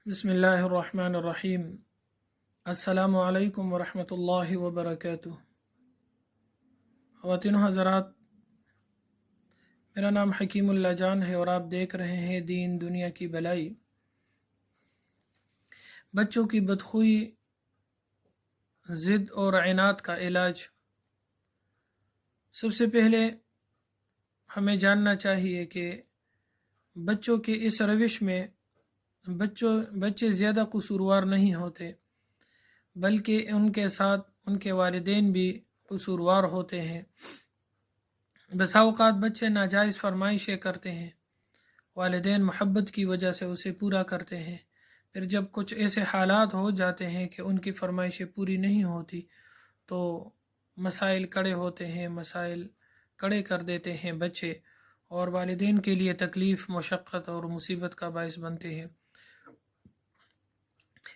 बिस्मिल्लाहिर्रहमानिर्रहीम। अस्सलामु अलैकुम वरहमतुल्लाहि वबरकातुह। ख़वातीन हज़रात, मेरा नाम हकीमुल्लाह जान है और आप देख रहे हैं दीन दुनिया की भलाई। बच्चों की बदखुई, ज़िद और इनाद का इलाज। सबसे पहले हमें जानना चाहिए कि बच्चों के इस रविश में बच्चे ज़्यादा कसूरवार नहीं होते, बल्कि उनके साथ उनके वालिदैन भी कसूरवार होते हैं। बसा औक़ात बच्चे नाजायज़ फरमाइशें करते हैं, वालिदैन मोहब्बत की वजह से उसे पूरा करते हैं। फिर जब कुछ ऐसे हालात हो जाते हैं कि उनकी फरमाइशें पूरी नहीं होती तो मसाइल कड़े होते हैं, मसाइल कड़े कर देते हैं बच्चे, और वालिदैन के लिए तकलीफ़, मशक्क़त और मुसीबत का बाइस बनते हैं।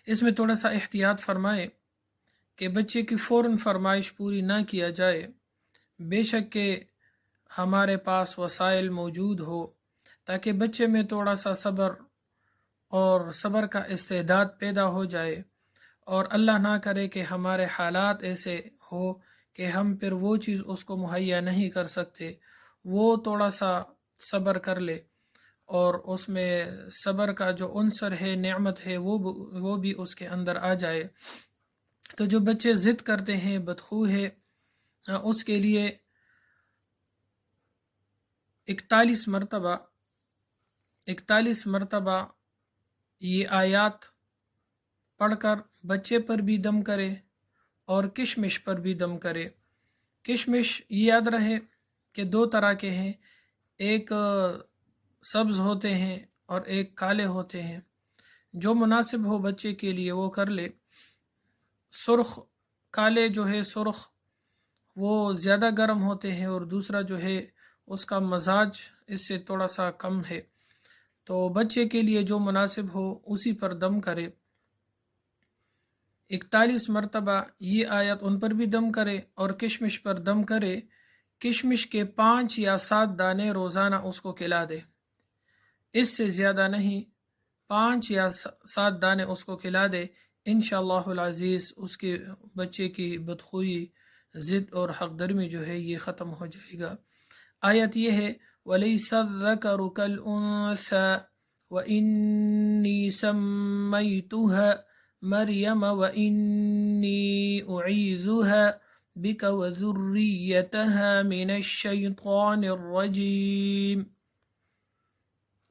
इसमें थोड़ा सा एहतियात फरमाएं कि बच्चे की फ़ौरन फरमाइश पूरी ना किया जाए। बेशक के हमारे पास वसाइल मौजूद हो ताकि बच्चे में थोड़ा सा सब्र का इस्तेदाद पैदा हो जाए, और अल्लाह ना करे कि हमारे हालात ऐसे हो कि हम फिर वो चीज़ उसको मुहैया नहीं कर सकते। वो थोड़ा सा सब्र कर ले और उसमें सब्र का जो उनसर है, नेमत है, वो भी उसके अंदर आ जाए। तो जो बच्चे ज़िद करते हैं, बदखू है, उसके लिए 41 मरतबा ये आयात पढ़कर बच्चे पर भी दम करे और किशमिश पर भी दम करे। किशमिश ये याद रहे कि दो तरह के हैं, एक सब्ज़ होते हैं और एक काले होते हैं। जो मुनासिब हो बच्चे के लिए वो कर ले। सुर्ख काले जो है, सुर्ख वो ज़्यादा गर्म होते हैं, और दूसरा जो है उसका मजाज इससे थोड़ा सा कम है। तो बच्चे के लिए जो मुनासिब हो उसी पर दम करे। 41 मरतबा ये आयत उन पर भी दम करे और किशमिश पर दम करे। किशमिश के 5 या 7 दाने रोज़ाना उसको खिला दे, इससे ज़्यादा नहीं, 5 या 7 दाने उसको खिला दे। इंशाअल्लाहुल अज़ीज़ उसके बच्चे की बदखुई, ज़िद और हक़दर्मी जो है ये ख़त्म हो जाएगा। आयत ये है, वलैसा ज़करु कल उन्सा व इन्नी सम्मैतुहा मरियम व इन्नी उईज़ुहा बिक व ज़ुर्रियतहा मिनश शैतानिर रजीम।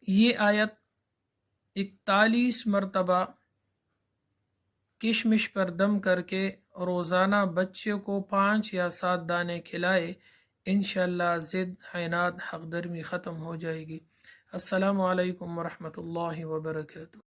ये आयत 41 मरतबा किशमिश पर दम करके रोज़ाना बच्चे को 5 या 7 दाने खिलाए। इंशाअल्लाह ज़िद, इनाद, हक़दर्मी ख़त्म हो जाएगी। अस्सलामु अलैकुम वरहमतुल्लाहि वबरकातुहू।